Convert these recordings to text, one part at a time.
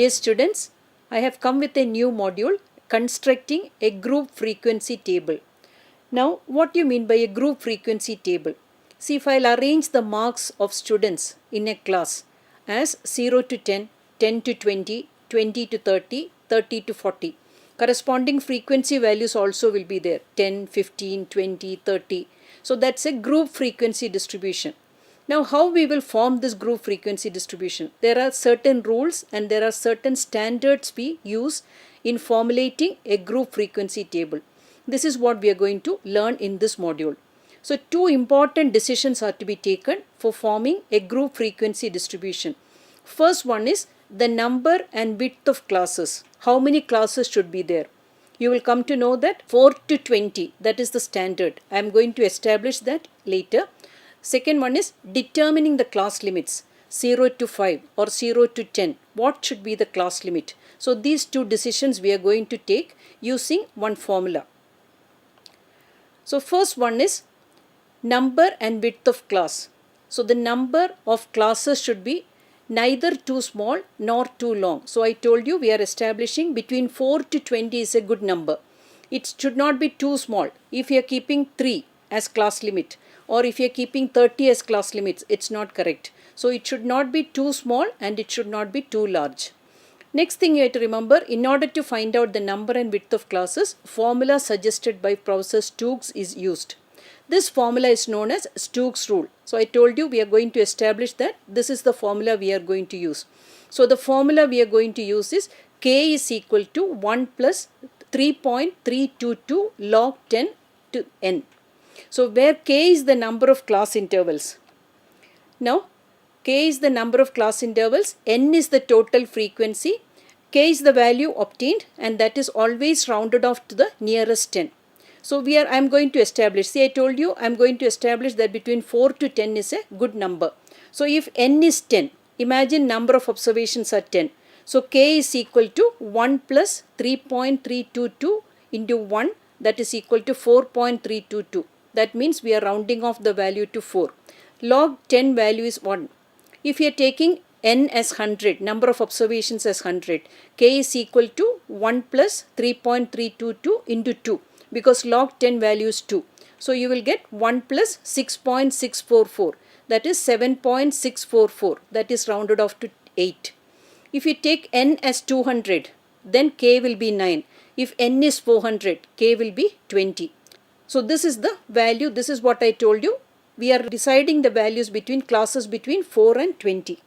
Dear students, I have come with a new module, constructing a group frequency table. Now, what do you mean by a group frequency table? See, if I'll arrange the marks of students in a class as 0 to 10, 10 to 20, 20 to 30, 30 to 40. Corresponding frequency values also will be there, 10, 15, 20, 30. So that's a group frequency distribution. Now, how we will form this group frequency distribution? There are certain rules and there are certain standards we use in formulating a group frequency table. This is what we are going to learn in this module. So, two important decisions are to be taken for forming a group frequency distribution. First one is the number and width of classes. How many classes should be there? You will come to know that 4 to 20, that is the standard. I am going to establish that later. Second one is determining the class limits, 0 to 5 or 0 to 10. What should be the class limit? So these two decisions we are going to take using one formula. So first one is number and width of class. So the number of classes should be neither too small nor too long. So I told you we are establishing between 4 to 20 is a good number. It should not be too small. If you are keeping 3 as class limit, or if you are keeping 30 as class limits, it's not correct. So it should not be too small and it should not be too large. Next thing you have to remember, in order to find out the number and width of classes, formula suggested by Professor Stokes is used. This formula is known as Stokes rule. So I told you we are going to establish that this is the formula we are going to use. So the formula we are going to use is K is equal to 1 plus 3.322 log 10 to n. So where K is the number of class intervals. Now K is the number of class intervals, n is the total frequency, K is the value obtained and that is always rounded off to the nearest 10. So I am going to establish, see I told you I am going to establish that between 4 to 10 is a good number. So if n is 10, imagine number of observations are 10. So K is equal to 1 plus 3.322 into 1, that is equal to 4.322. That means we are rounding off the value to 4. Log 10 value is 1. If you are taking n as 100, number of observations as 100, K is equal to 1 plus 3.322 into 2, because log 10 value is 2. So you will get 1 plus 6.644, that is 7.644, that is rounded off to 8. If you take n as 200, then K will be 9. If n is 400, K will be 20. So this is the value, this is what I told you. We are deciding the values between classes between 4 and 20.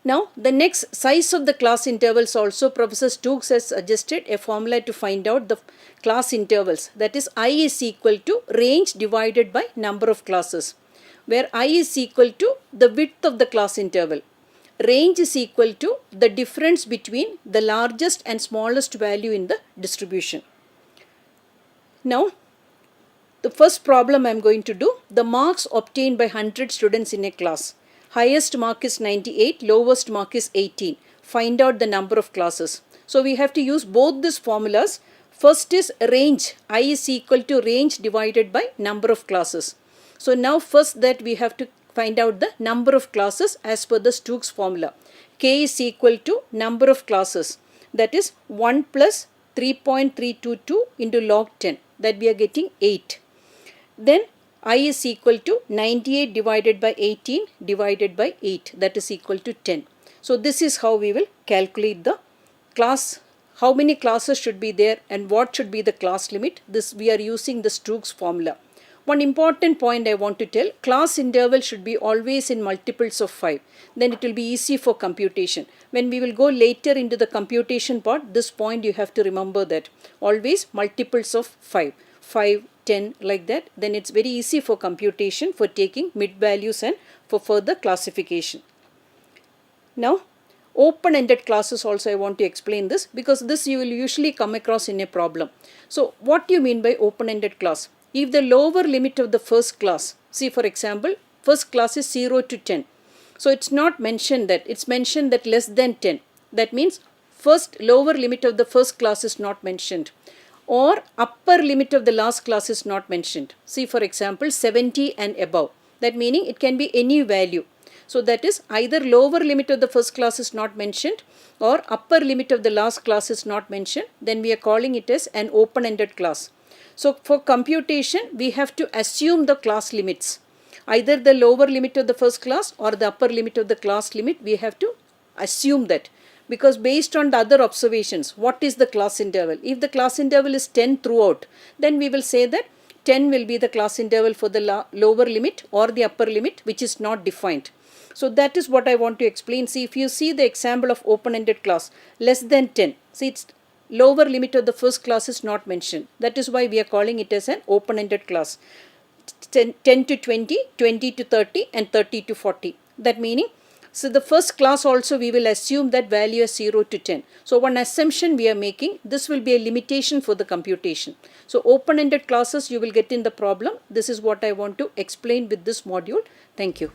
Now the next size of the class intervals also Professor Stokes has suggested a formula to find out the class intervals. That is I is equal to range divided by number of classes, where I is equal to the width of the class interval. Range is equal to the difference between the largest and smallest value in the distribution. Now, the first problem I am going to do, the marks obtained by 100 students in a class. Highest mark is 98, lowest mark is 18. Find out the number of classes. So we have to use both these formulas. First is range, I is equal to range divided by number of classes. So now first that we have to find out the number of classes as per the Stokes formula. K is equal to number of classes, that is 1 plus 3.322 into log 10, that we are getting 8. Then I is equal to 98 divided by 18 divided by 8, that is equal to 10. So this is how we will calculate the class, how many classes should be there and what should be the class limit. This we are using the Stokes formula. One important point I want to tell, class interval should be always in multiples of 5. Then it will be easy for computation. When we will go later into the computation part, this point you have to remember that. Always multiples of 5. 5, 10 like that. Then it's very easy for computation, for taking mid values and for further classification. Now, open-ended classes also I want to explain this, because this you will usually come across in a problem. So what do you mean by open-ended class? If the lower limit of the first class, see for example, first class is 0 to 10. So it's not mentioned that, it's mentioned that less than 10. That means first lower limit of the first class is not mentioned. Or upper limit of the last class is not mentioned. See for example 70 and above. That meaning it can be any value. So that is either lower limit of the first class is not mentioned or upper limit of the last class is not mentioned, then we are calling it as an open-ended class. So for computation, we have to assume the class limits. Either the lower limit of the first class or the upper limit of the class limit, we have to assume that. Because based on the other observations, what is the class interval? If the class interval is 10 throughout, then we will say that 10 will be the class interval for the lower limit or the upper limit, which is not defined. So that is what I want to explain. See, if you see the example of open-ended class, less than 10. See, it's lower limit of the first class is not mentioned. That is why we are calling it as an open-ended class. 10 to 20, 20 to 30 and 30 to 40. That meaning, so the first class also we will assume that value is 0 to 10. So one assumption we are making, this will be a limitation for the computation. So open-ended classes you will get in the problem. This is what I want to explain with this module. Thank you.